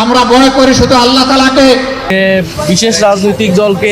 আমরা ভয় করি শুধু আল্লাহ তাআলাকে। বিশেষ রাজনৈতিক দলকে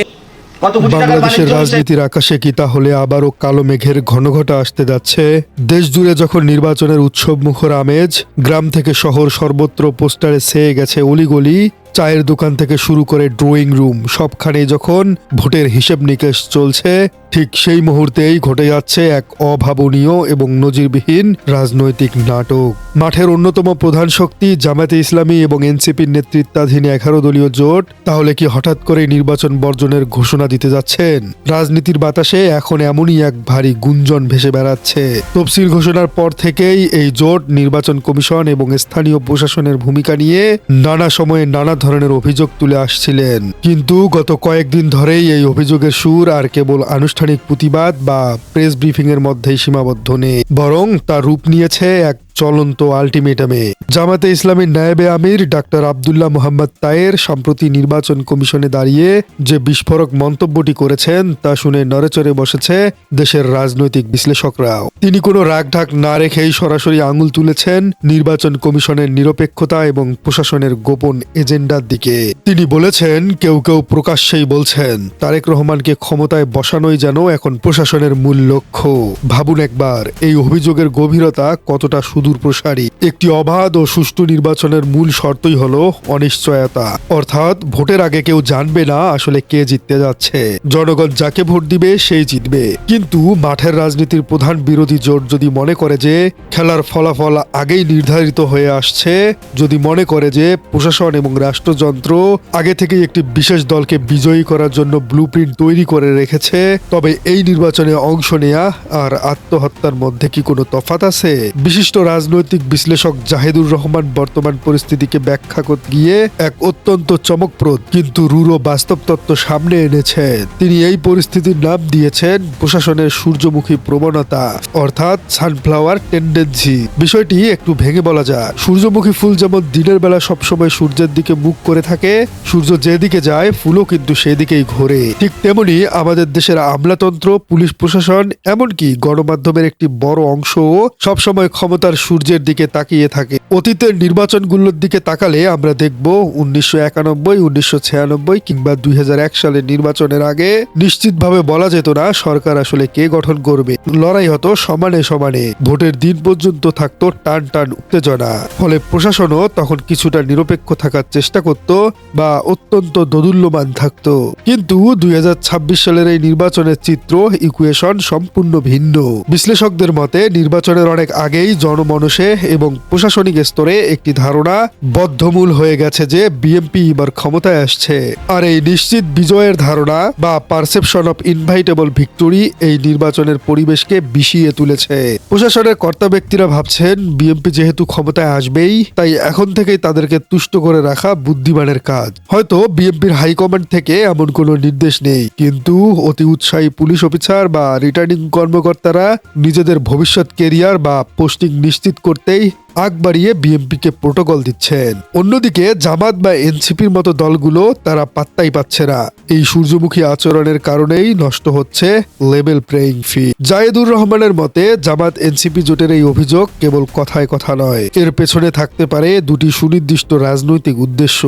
বাংলাদেশের রাজনীতির আকাশে কি তাহলে আবারও কালো মেঘের ঘনঘটা আসতে যাচ্ছে? দেশ জুড়ে যখন নির্বাচনের উৎসব মুখর আমেজ, গ্রাম থেকে শহর সর্বত্র পোস্টারে ছেয়ে গেছে অলিগলি, চায়ের দোকান থেকে শুরু করে ড্রয়িং রুম সবখানে যখন ভোটের হিসেব নিকেশ চলছে, ঠিক সেই মুহূর্তেই ঘটে যাচ্ছে এক অভাবনীয় এবং নজিরবিহীন রাজনৈতিক নাটক। মাঠের অন্যতম প্রধান শক্তি জামায়াতে ইসলামী এবং এনসিপির নেতৃত্বাধীন 11 দলীয় জোট তাহলে কি হঠাৎ করে নির্বাচন বর্জনের ঘোষণা দিতে যাচ্ছেন? রাজনীতির বাতাসে এখন এমনই এক ভারী গুঞ্জন ভেসে বেড়াচ্ছে। তফসিল ঘোষণার পর থেকেই এই জোট নির্বাচন কমিশন এবং স্থানীয় প্রশাসনের ভূমিকা নিয়ে নানা সময়ে নানা ধরনের অভিযোগ তুলে আসছিলেন, কিন্তু গত কয়েকদিন ধরেই এই অভিযোগের সুর আর কেবল আনুষ্ঠানিক প্রতিবাদ বা প্রেস ব্রিফিং এর মধ্যেই সীমাবদ্ধ নেই, বরং তা রূপ নিয়েছে এক চলন্ত আলটিমেটামে। জামাতে ইসলামীর নায়েবে আমির ডাক্তার আব্দুল্লাহ মোহাম্মদ তায়ের সম্প্রতি নির্বাচন কমিশনে দাঁড়িয়ে যে বিস্ফোরক মন্তব্যটি করেছেন তা শুনে নড়েচড়ে বসেছে দেশের রাজনৈতিক বিশ্লেষকরাও। তিনি কোনো রাগঢাক না রেখেই সরাসরি আঙুল তুলেছেন নির্বাচন কমিশনের নিরপেক্ষতা এবং প্রশাসনের গোপন এজেন্ডার দিকে। তিনি বলেছেন, কেউ কেউ প্রকাশ্যেই বলছেন তারেক রহমানকে ক্ষমতায় বসানোই যেন এখন প্রশাসনের মূল লক্ষ্য। ভাবুন একবার, এই অভিযোগের গভীরতা কতটা সুদূরপ্রসারী। একটি অবাধ ও সুষ্ঠু নির্বাচনের মূল শর্তই হলো অনিশ্চয়তা, অর্থাৎ ভোটের আগে কেউ জানবে না আসলে কে জিততে যাচ্ছে। জনগণ যাকে ভোট দিবে সেই জিতবে। কিন্তু মাঠের রাজনীতির প্রধান বিরোধী জোট যদি মনে করে যে খেলার ফলাফল আগেই নির্ধারিত হয়ে আসছে, যদি মনে করে যে প্রশাসন এবং রাষ্ট্রযন্ত্র আগে থেকেই একটি বিশেষ দলকে বিজয়ী করার জন্য ব্লুপ্রিন্ট তৈরি করে রেখেছে, তবে এই নির্বাচনে অংশ নেয়া আর আত্মহত্যার মধ্যে কি কোনো তফাৎ আছে? বিশিষ্ট রাজনৈতিক বিশ্লেষক জাহিদুর রহমান বর্তমান পরিস্থিতিকে ব্যাখ্যা করতে গিয়ে এক অত্যন্ত চমকপ্রদ কিন্তু রূঢ় বাস্তব তত্ত্ব সামনে এনেছেন। তিনি এই পরিস্থিতির নাম দিয়েছেন প্রশাসনের সূর্যমুখী প্রবণতা, অর্থাৎ সানফ্লাওয়ার টেন্ডেন্সি। বিষয়টি একটু ভেঙে বলা যায়, সূর্যমুখী ফুল যেমন দিনের বেলা সবসময় সূর্যের দিকে মুখ করে থাকে, সূর্য যেদিকে যায় ফুলও কিন্তু সেদিকেই ঘোরে। ঠিক তেমনি আমাদের দেশের আমলাতন্ত্র, পুলিশ প্রশাসন, এমনকি গণমাধ্যমের একটি বড় অংশ সবসময় ক্ষমতার সূর্যের দিকে তাকিয়ে থাকে। অতীতের নির্বাচনগুলোর দিকে তাকালে আমরা দেখব 1991, 1996 কিংবা 2001 সালের নির্বাচনের আগে নিশ্চিতভাবে বলা যেত না সরকার আসলে কে গঠন করবে। লড়াই হতো সমানে সমানে, ভোটের দিন পর্যন্ত থাকতো টান টান উত্তেজনা। ফলে প্রশাসনও তখন কিছুটা নিরপেক্ষ থাকার চেষ্টা করত বা অত্যন্ত দোদুল্যমান থাকতো। কিন্তু 2026 সালের এই নির্বাচনের চিত্র ইকুয়েশন সম্পূর্ণ ভিন্ন। বিশ্লেষকদের মতে নির্বাচনের অনেক আগেই জনমানসে এবং প্রশাসনিক স্তরে একটি ধারণা বদ্ধমূল হয়ে গেছে যে বিএনপি এবার ক্ষমতায় আসছে। আর এই নিশ্চিত বিজয়ের ধারণা বা পারসেপশন অফ ইনভাইটেবল ভিক্টোরি এই নির্বাচনের পরিবেশকে বিষিয়ে তুলেছে। প্রশাসনের কর্তা ব্যক্তিরা ভাবছেন বিএনপি যেহেতু ক্ষমতায় আসবেই, তাই এখন থেকেই তাদেরকে তুষ্ট করে রাখা বুদ্ধিমানের কাজ। হয়তো বিএনপির হাইকমান্ড থেকে এমন কোনো নির্দেশ নেই, কিন্তু অতি উৎসাহী পুলিশ অফিসার বা রিটার্নিং কর্মকর্তারা নিজেদের ভবিষ্যৎ কেরিয়ার বা পোস্টিং নিশ্চিত করতেই আগ বাড়িয়ে বিএনপিকে প্রোটোকল দিচ্ছেন। অন্যদিকে জামাত বা এনসিপির মতো দলগুলো তারা পাত্তাই পাচ্ছে না। এই সূর্যমুখী আচরণের কারণেই নষ্ট হচ্ছে লেভেল প্লেইং ফিল্ড। জায়েদুর রহমানের মতে জামাত এনসিপি জোটের এই অভিযোগ কেবল কথায় কথা নয়, এর পেছনে থাকতে পারে দুটি সুনির্দিষ্ট রাজনৈতিক উদ্দেশ্য।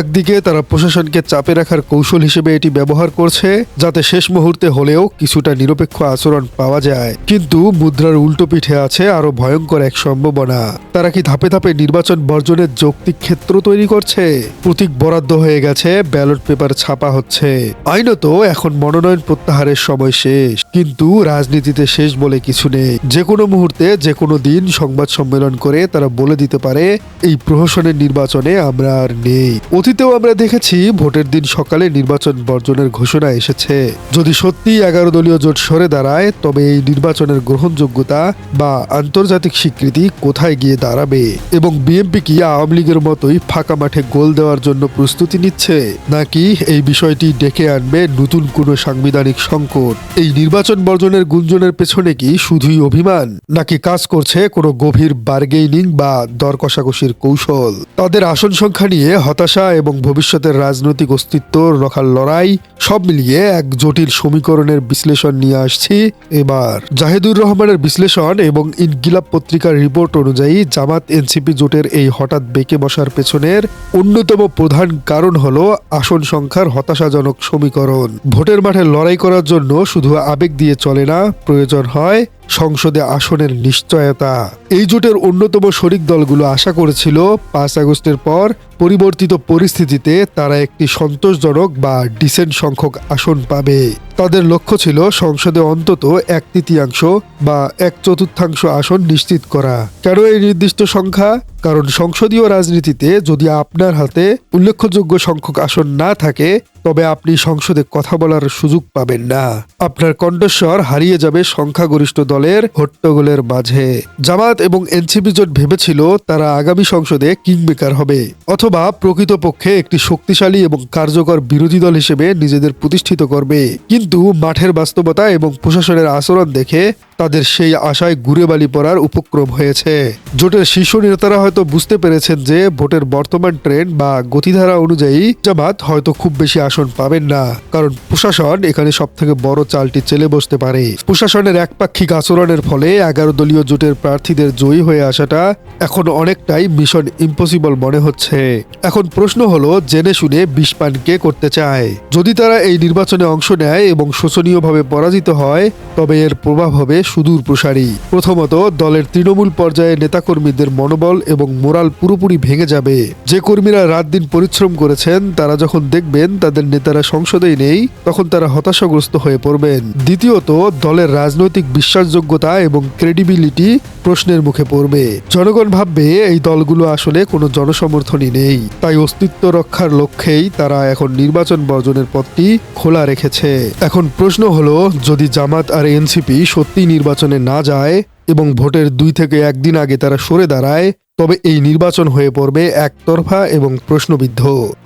একদিকে তারা প্রশাসনকে চাপে রাখার কৌশল হিসেবে এটি ব্যবহার করছে, যাতে শেষ মুহূর্তে হলেও কিছুটা নিরপেক্ষ আচরণ পাওয়া যায়। কিন্তু মুদ্রার উল্টো পিঠে আছে আরো ভয়ঙ্কর এক সম্ভাবনা। তারা কি ধাপে ধাপে নির্বাচন বর্জনের যৌক্তিক ক্ষেত্র তৈরি করছে? প্রতীক বরাদ্দ হয়ে গেছে, ব্যালট পেপার ছাপা হচ্ছে। আইনত এখন মনোনয়ন প্রত্যাহারের সময় শেষ, কিন্তু রাজনীতিতে শেষ বলে কিছু নেই। যে কোনো মুহূর্তে, যে কোনো দিন সংবাদ সম্মেলন করে তারা বলে দিতে পারে এই প্রহসনের নির্বাচনে আমরা আর নেই। অতীতেও আমরা দেখেছি ভোটের দিন সকালে নির্বাচন বর্জনের ঘোষণা এসেছে। যদি সত্যি 11 দলীয় জোট সরে দাঁড়ায়, তবে এই নির্বাচনের গ্রহণযোগ্যতা বা আন্তর্জাতিক স্বীকৃতি কোথায় গিয়ে দাঁড়াবে? এবং বিএনপি কি আওয়ামী লীগের মতোই ফাঁকা মাঠে গোল দেওয়ার জন্য প্রস্তুতি নিচ্ছে, নাকি এই বিষয়টি ডেকে আনবে নতুন কোনো সাংবিধানিক সংকট? এই নির্বাচন বর্জনের গুঞ্জনের পেছনে কি শুধুই অভিমান, নাকি কাজ করছে কোনো গভীর বার্গেইনিং বা দর কষাকষির কৌশল? তাদের আসন সংখ্যা নিয়ে হতাশা এবং ভবিষ্যতের রাজনৈতিক অস্তিত্ব রক্ষার লড়াই, সব মিলিয়ে এক জটিল সমীকরণের বিশ্লেষণ নিয়ে আসছি এবার। জাহিদুর রহমানের বিশ্লেষণ এবং ইনকিলাব পত্রিকার রিপোর্ট অনুযায়ী জামাত এনসিপি জোটের এই হঠাৎ বেঁকে বসার পেছনের অন্যতম প্রধান কারণ হলো আসন সংখ্যার হতাশাজনক সমীকরণ। ভোটের মাঠে লড়াই করার জন্য শুধু আবেগ দিয়ে চলে না, প্রয়োজন হয় সংসদে আসনের নিশ্চয়তা। এই জোটের অন্যতম শরিক দলগুলো আশা করেছিল 5 আগস্টের পর পরিবর্তিত পরিস্থিতিতে তারা একটি সন্তোষজনক বা ডিসেন্ট সংখ্যক আসন পাবে। তাদের লক্ষ্য ছিল সংসদে অন্তত 1/3 বা 1/4 আসন নিশ্চিত করা। কেন এই নির্দিষ্ট সংখ্যা? কারণ সংসদীয় রাজনীতিতে যদি আপনার হাতে উল্লেখযোগ্য সংখ্যক আসন না থাকে, তবে আপনি সংসদে কথা বলার সুযোগ পাবেন না। আপনার কণ্ঠস্বর হারিয়ে যাবে সংখ্যাগরিষ্ঠ দলের হট্টগোলের মাঝে। জামাত এবং এনসিপি জোট ভেবেছিল তারা আগামী সংসদে কিংমেকার হবে, অথবা প্রকৃতপক্ষে একটি শক্তিশালী এবং কার্যকর বিরোধী দল হিসেবে নিজেদের প্রতিষ্ঠিত করবে। কিন্তু মাঠের বাস্তবতা এবং প্রশাসনের আচরণ দেখে তাদের সেই আশায় গুড়ে বালি পড়ার উপক্রম হয়েছে। জোটের শীর্ষ নেতারা হয়তো বুঝতে পেরেছেন যে ভোটের বর্তমান ট্রেন্ড বা গতিধারা অনুযায়ী জামাত হয়তো খুব বেশি আসন পাবেন না, কারণ প্রশাসন এখানে সবথেকে বড় চালটি চেলে বসতে পারে। প্রশাসনের একপাক্ষিক আচরণের ফলে 11 দলীয় জোটের প্রার্থীদের জয়ী হয়ে আসাটা এখন অনেকটাই মিশন ইম্পসিবল মনে হচ্ছে। এখন প্রশ্ন হলো, জেনে শুনে বিষ পান কে করতে চায়? যদি তারা এই নির্বাচনে অংশ নেয় এবং শোচনীয়ভাবে পরাজিত হয়, তবে এর প্রভাব হবে সুদূর প্রসারী। প্রথমত, দলের তৃণমূল পর্যায়ে নেতাকর্মীদের মনোবল এবং মোরাল পুরোপুরি ভেঙে যাবে। যে কর্মীরা রাত দিন পরিশ্রম করেছেন, তারা যখন দেখবেন তাদের নেতারা সংসদেই নেই, তখন তারা হতাশাগ্রস্ত হয়ে পড়বেন। দ্বিতীয়ত, দলের রাজনৈতিক বিশ্বাসযোগ্যতা এবং ক্রেডিবিলিটি প্রশ্নের মুখে পড়বে। জনগণ ভাববে এই দলগুলো আসলে কোনো জনসমর্থনই নেই। তাই অস্তিত্ব রক্ষার লক্ষ্যেই তারা এখন নির্বাচন বর্জনের পথটি খোলা রেখেছে। এখন প্রশ্ন হলো, যদি জামাত আর এনসিপি সত্যি নির্বাচনে না যায় এবং ভোটের 2 থেকে 1 দিন আগে তারা সরে দাঁড়ায়, তবে এই নির্বাচন হয়ে পড়বে একতরফা এবং প্রশ্নবিদ্ধ।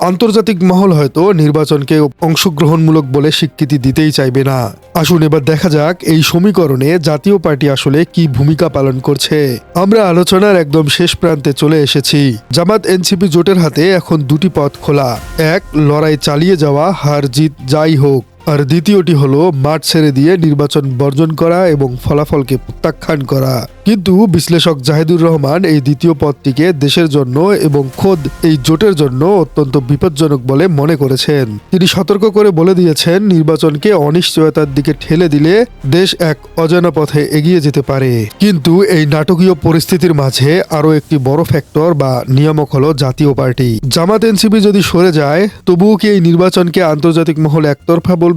আন্তর্জাতিক মহল হয়তো নির্বাচনকে অংশগ্রহণমূলক বলে স্বীকৃতি দিতেই চাইবে না। আসুন এবার দেখা যাক এই সমীকরণে জাতীয় পার্টি আসলে কি ভূমিকা পালন করছে। আমরা আলোচনার একদম শেষ প্রান্তে চলে এসেছি। জামাত এনসিপি জোটের হাতে এখন 2টি পথ খোলা। এক, লড়াই চালিয়ে যাওয়া, হার জিত যাই হোক। আর দ্বিতীয়টি হলো মাঠ ছেড়ে দিয়ে নির্বাচন বর্জন করা এবং ফলাফলকে প্রত্যাখ্যান করা। কিন্তু বিশ্লেষক জাহিদুর রহমান এই দ্বিতীয় পথটিকে দেশের জন্য এবং খোদ এই জোটের জন্য অত্যন্ত বিপজ্জনক বলে মনে করেছেন। তিনি সতর্ক করে বলে দিয়েছেন, নির্বাচনকে অনিশ্চয়তার দিকে ঠেলে দিলে দেশ এক অজানা পথে এগিয়ে যেতে পারে। কিন্তু এই নাটকীয় পরিস্থিতির মাঝে আরো একটি বড় ফ্যাক্টর বা নিয়ামক হলো জাতীয় পার্টি। জামাত এনসিপি যদি সরে যায়, তবুও কি এই নির্বাচনকে আন্তর্জাতিক মহল একতরফা বলবে?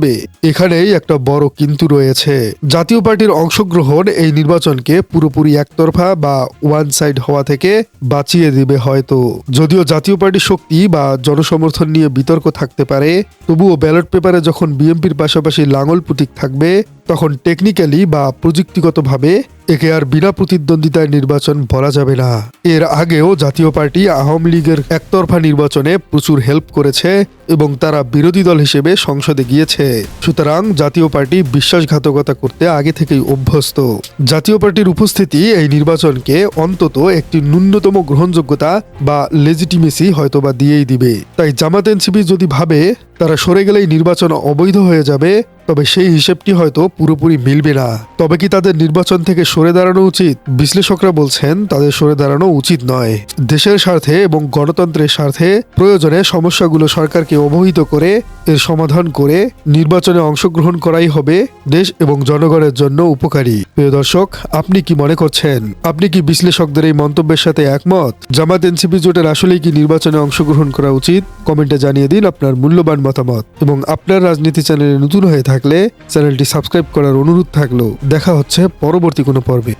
এখানেই একটা বড় কিন্তু রয়েছে। জাতীয় পার্টির অংশগ্রহণ এই নির্বাচনকে পুরোপুরি একতরফা বা ওয়ান সাইড হওয়া থেকে বাঁচিয়ে দিবে হয়তো। যদিও জাতীয় পার্টির শক্তি বা জনসমর্থন নিয়ে বিতর্ক থাকতে পারে, তবুও ব্যালট পেপারে যখন বিএনপির পাশাপাশি লাঙল প্রতীক থাকবে, তখন টেকনিক্যালি বা প্রযুক্তিগতভাবে একে আর বিনা প্রতিদ্বন্দ্বিতায় নির্বাচন বলা যাবে না। এর আগেও জাতীয় পার্টি আওয়ামী লীগের একতরফা নির্বাচনে প্রচুর হেল্প করেছে এবং তারা বিরোধী দল হিসেবে সংসদে গিয়েছে। সুতরাং জাতীয় পার্টি বিশ্বাসঘাতকতা করতে আগে থেকেই অভ্যস্ত। জাতীয় পার্টির উপস্থিতি এই নির্বাচনকে অন্তত একটি ন্যূনতম গ্রহণযোগ্যতা বা লেজিটিমেসি হয়তোবা দিয়েই দিবে। তাই জামাত এনসিপি যদি ভাবে তারা সরে গেলেই নির্বাচন অবৈধ হয়ে যাবে, তবে সেই হিসেবটি হয়তো পুরোপুরি মিলবে না। তবে কি তাদের নির্বাচন থেকে সরে দাঁড়ানো উচিত? বিশ্লেষকরা বলছেন তাদের সরে দাঁড়ানো উচিত নয়। দেশের স্বার্থে এবং গণতন্ত্রের স্বার্থে প্রয়োজনে সমস্যাগুলো সরকারকে অবহিত করে এর সমাধান করে নির্বাচনে অংশগ্রহণ করাই হবে দেশ এবং জনগণের জন্য উপকারী। প্রিয় দর্শক, আপনি কি মনে করছেন? আপনি কি বিশ্লেষকদের এই মন্তব্যের সাথে একমত? জামাত এনসিপি জোটের আসলেই কি নির্বাচনে অংশগ্রহণ করা উচিত? কমেন্টে জানিয়ে দিন আপনার মূল্যবান মতামত। এবং আপনার রাজনীতি চ্যানেলে নতুন হয়ে থাকলে চ্যানেলটি সাবস্ক্রাইব করার অনুরোধ থাকলো। দেখা হচ্ছে পরবর্তী কোনো পর্বে।